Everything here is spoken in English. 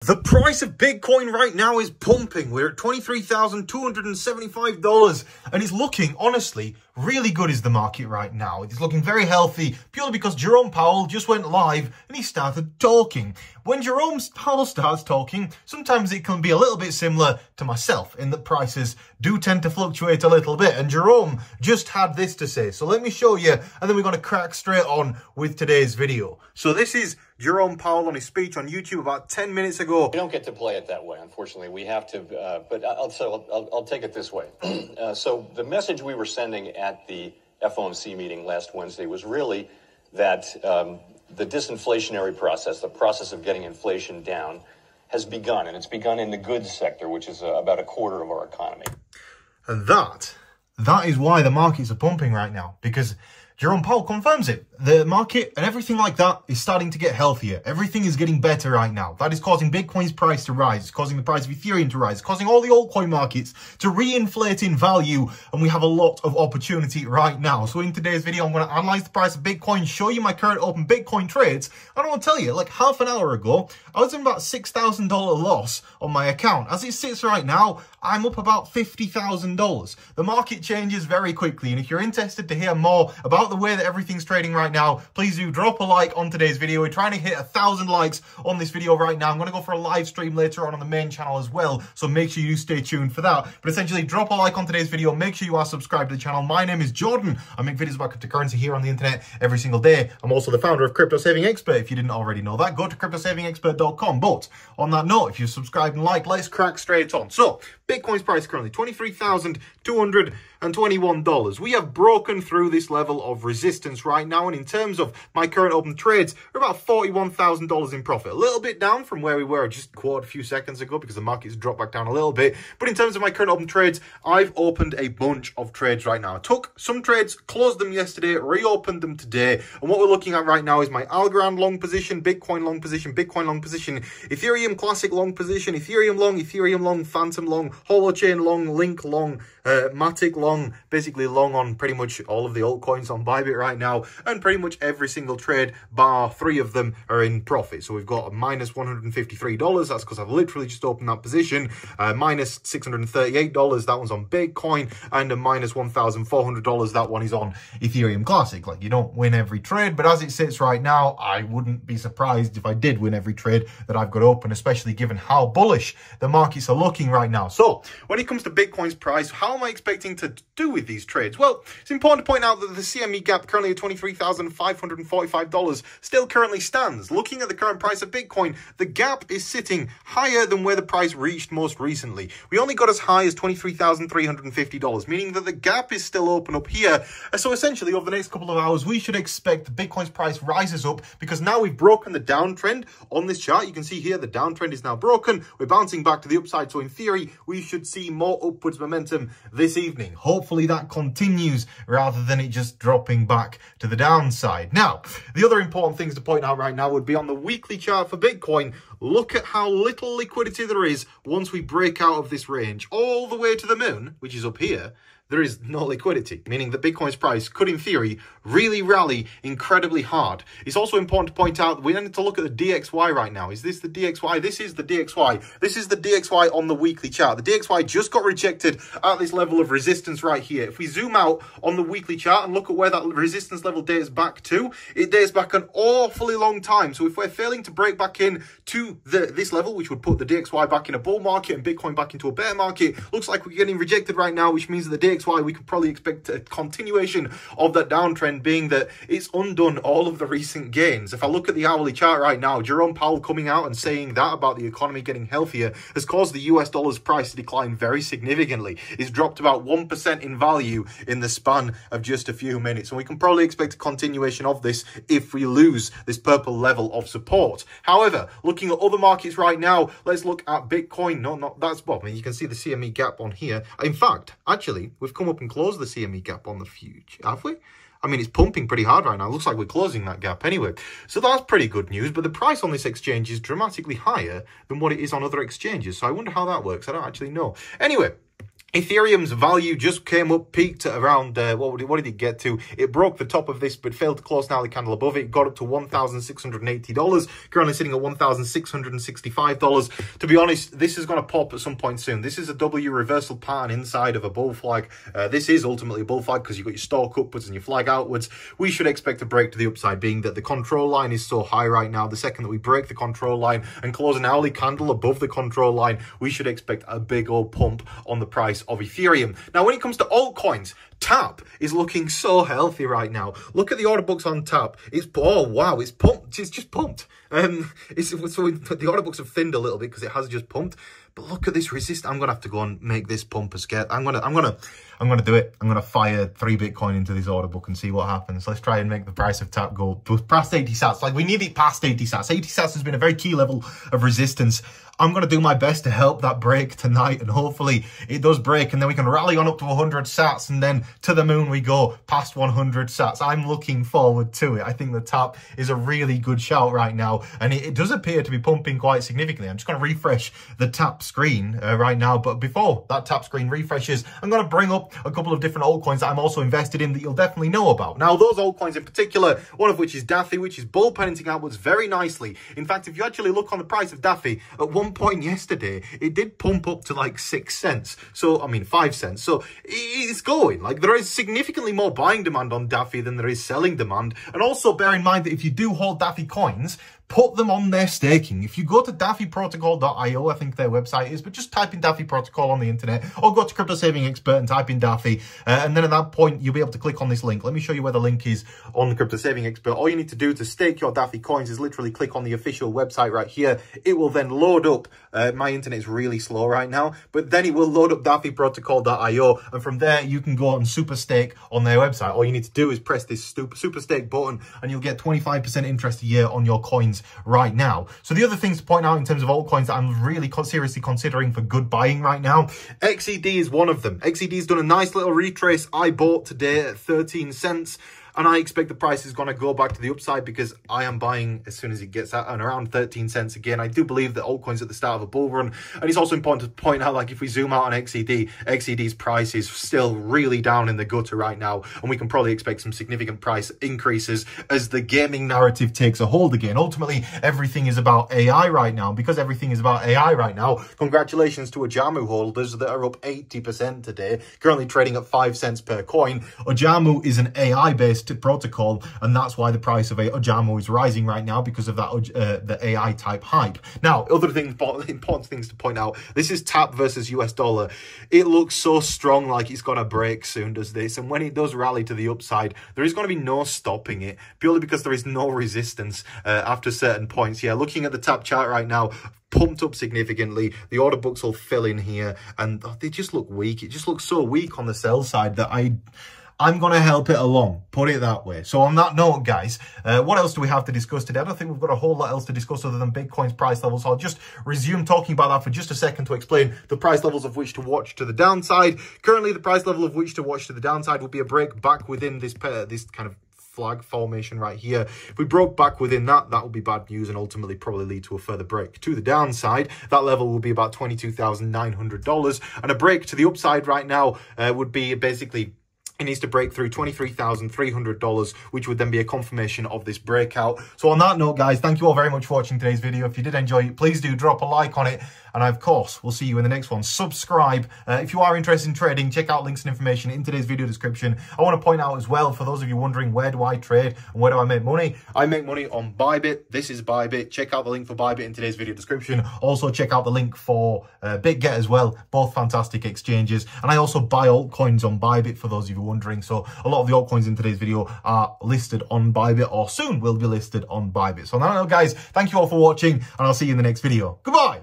The price of Bitcoin right now is pumping. We're at $23,275 and it's looking, honestly, really good is the market right now. It's looking very healthy purely because Jerome Powell just went live and he started talking. When Jerome Powell starts talking, sometimes it can be a little bit similar to myself in that prices do tend to fluctuate a little bit. And Jerome just had this to say. So let me show you and then we're going to crack straight on with today's video. So this is Jerome Powell on his speech on YouTube about 10 minutes ago. We don't get to play it that way, unfortunately. We have to, but I'll take it this way. So the message we were sending at the FOMC meeting last Wednesday was really that the disinflationary process, the process of getting inflation down, has begun, and it's begun in the goods sector, which is about a quarter of our economy. And that is why the markets are pumping right now, because Jerome Powell confirms it. The market and everything like that is starting to get healthier. Everything is getting better right now. That is causing Bitcoin's price to rise. It's causing the price of Ethereum to rise. It's causing all the altcoin markets to reinflate in value. And we have a lot of opportunity right now. So in today's video, I'm going to analyze the price of Bitcoin, show you my current open Bitcoin trades. And I want to tell you, like half an hour ago, I was in about $6,000 loss on my account. As it sits right now, I'm up about $50,000. The market changes very quickly. And if you're interested to hear more about the way that everything's trading right now, please do drop a like on today's video. We're trying to hit 1,000 likes on this video right now. I'm going to go for a live stream later on the main channel as well, so make sure you stay tuned for that. But essentially, drop a like on today's video. Make sure you are subscribed to the channel. My name is Jordan. I make videos about cryptocurrency here on the internet every single day. I'm also the founder of Crypto Saving Expert. If you didn't already know that, go to cryptosavingexpert.com. But on that note, if you subscribe and like, let's crack straight on. So Bitcoin's price currently $23,221. We have broken through this level of resistance right now, and in terms of my current open trades, we're about $41,000 in profit. A little bit down from where we were just a few seconds ago because the market's dropped back down a little bit. But in terms of my current open trades, I've opened a bunch of trades right now. I took some trades, closed them yesterday, reopened them today, and what we're looking at right now is my Algorand long position, Bitcoin long position, Bitcoin long position, Ethereum Classic long position, Ethereum long, Phantom long, Holochain long, Link long, Matic long, basically long on pretty much all of the altcoins on BYBIT right now, and pretty much every single trade bar 3 of them are in profit. So we've got a minus $153, that's because I've literally just opened that position, minus $638, that one's on Bitcoin, and a minus $1,400, that one is on Ethereum Classic. Like, you don't win every trade, but as it sits right now, I wouldn't be surprised if I did win every trade that I've got open, especially given how bullish the markets are looking right now. So when it comes to Bitcoin's price, how am I expecting to do with these trades? Well, it's important to point out that the CME gap currently at $23,545 still currently stands. Looking at the current price of Bitcoin, the gap is sitting higher than where the price reached most recently. We only got as high as $23,350, meaning that the gap is still open up here. So essentially, over the next couple of hours, we should expect Bitcoin's price rises up because now we've broken the downtrend on this chart. You can see here the downtrend is now broken. We're bouncing back to the upside. So in theory, we should see more upwards momentum this evening. Hopefully that continues rather than it just dropping back to the downside. Now, the other important things to point out right now would be on the weekly chart for Bitcoin. Look at how little liquidity there is once we break out of this range all the way to the moon, which is up here. There is no liquidity, meaning that Bitcoin's price could, in theory, really rally incredibly hard. It's also important to point out that we need to look at the DXY right now. Is this the DXY? This is the DXY. This is the DXY on the weekly chart. The DXY just got rejected at this level of resistance right here. If we zoom out on the weekly chart and look at where that resistance level dates back to, it dates back an awfully long time. So if we're failing to break back in to this level, which would put the DXY back in a bull market and Bitcoin back into a bear market, looks like we're getting rejected right now, which means that the DXY, we could probably expect a continuation of that downtrend, being that it's undone all of the recent gains. If I look at the hourly chart right now, Jerome Powell coming out and saying that about the economy getting healthier has caused the US dollar's price to decline very significantly. It's dropped about 1% in value in the span of just a few minutes, and we can probably expect a continuation of this if we lose this purple level of support. However, looking at other markets right now, let's look at Bitcoin. That's well, I mean, you can see the CME gap on here. In fact, actually, we've come up and closed the CME gap on the future, have we? I mean, it's pumping pretty hard right now. It looks like we're closing that gap anyway. So that's pretty good news, but the price on this exchange is dramatically higher than what it is on other exchanges. So I wonder how that works. I don't actually know. Anyway, Ethereum's value just came up, peaked at around, what did it get to? It broke the top of this, but failed to close now the candle above it. It got up to $1,680, currently sitting at $1,665. To be honest, this is going to pop at some point soon. This is a W reversal pattern inside of a bull flag. This is ultimately a bull flag because you've got your stalk upwards and your flag outwards. We should expect a break to the upside, being that the control line is so high right now. The second that we break the control line and close an hourly candle above the control line, we should expect a big old pump on the price of Ethereum. Now, when it comes to altcoins, TAP is looking so healthy right now. Look at the order books on TAP. It's, oh wow, it's pumped. It's just pumped. So the order books have thinned a little bit because it has just pumped. But look at this resist. I'm gonna have to go and make this pump a scale. I'm gonna do it. I'm gonna fire 3 Bitcoin into this order book and see what happens. Let's try and make the price of TAP go past 80 sats. Like, we need it past 80 sats. 80 sats has been a very key level of resistance. I'm going to do my best to help that break tonight, and hopefully it does break, and then we can rally on up to 100 sats, and then to the moon we go past 100 sats. I'm looking forward to it. I think the TAP is a really good shout right now, and it does appear to be pumping quite significantly. I'm just going to refresh the TAP screen right now, but before that TAP screen refreshes, I'm going to bring up a couple of different altcoins that I'm also invested in that you'll definitely know about. Now, those altcoins in particular, one of which is Dafi, which is bull penning outwards very nicely. In fact, if you actually look on the price of Dafi, at one point yesterday, it did pump up to like 6 cents. So, I mean, 5 cents. So it's going. Like, there is significantly more buying demand on Dafi than there is selling demand. And also bear in mind that if you do hold Dafi coins, put them on their staking. If you go to dafiprotocol.io, I think their website is, but just type in Dafi Protocol on the internet, or go to Crypto Saving Expert and type in Dafi, and then at that point, you'll be able to click on this link. Let me show you where the link is on Crypto Saving Expert. All you need to do to stake your Dafi coins is literally click on the official website right here. It will then load up. My internet is really slow right now, but then it will load up dafiprotocol.io, and from there, you can go and super stake on their website. All you need to do is press this super stake button, and you'll get 25% interest a year on your coins right now. So the other things to point out in terms of altcoins that I'm really seriously considering for good buying right now, XED is one of them. XED's done a nice little retrace. I bought today at 13 cents. And I expect the price is going to go back to the upside because I am buying as soon as it gets at and around 13 cents again. I do believe that altcoins at the start of a bull run. And it's also important to point out, like, if we zoom out on XED, XED's price is still really down in the gutter right now. And we can probably expect some significant price increases as the gaming narrative takes a hold again. Ultimately, everything is about AI right now. Because everything is about AI right now, congratulations to Ojamu holders that are up 80% today, currently trading at 5 cents per coin. Ojamu is an AI-based protocol, and that's why the price of Ojamu is rising right now, because of that the AI type hype. Now, other things, important things to point out, this is TAP versus US dollar. It looks so strong, like it's gonna break soon, does this, and when it does rally to the upside, there is going to be no stopping it, purely because there is no resistance after certain points. Yeah, looking at the TAP chart right now, pumped up significantly. The order books will fill in here, and they just look weak. It just looks so weak on the sell side that I'm going to help it along, put it that way. So on that note, guys, what else do we have to discuss today? I don't think we've got a whole lot else to discuss other than Bitcoin's price levels. So I'll just resume talking about that for just a second to explain the price levels of which to watch to the downside. Currently, the price level of which to watch to the downside would be a break back within this kind of flag formation right here. If we broke back within that, that would be bad news and ultimately probably lead to a further break to the downside. That level will be about $22,900, and a break to the upside right now would be basically, it needs to break through $23,300, which would then be a confirmation of this breakout. So on that note, guys, thank you all very much for watching today's video. If you did enjoy it, please do drop a like on it. And of course, we'll see you in the next one. Subscribe. If you are interested in trading, check out links and information in today's video description. I want to point out as well, for those of you wondering, where do I trade and where do I make money? I make money on BYBIT. This is BYBIT. Check out the link for BYBIT in today's video description. Also, check out the link for BitGet as well. Both fantastic exchanges. And I also buy altcoins on BYBIT, for those of you wondering. So a lot of the altcoins in today's video are listed on BYBIT, or soon will be listed on BYBIT. So on that note, guys, thank you all for watching, and I'll see you in the next video. Goodbye.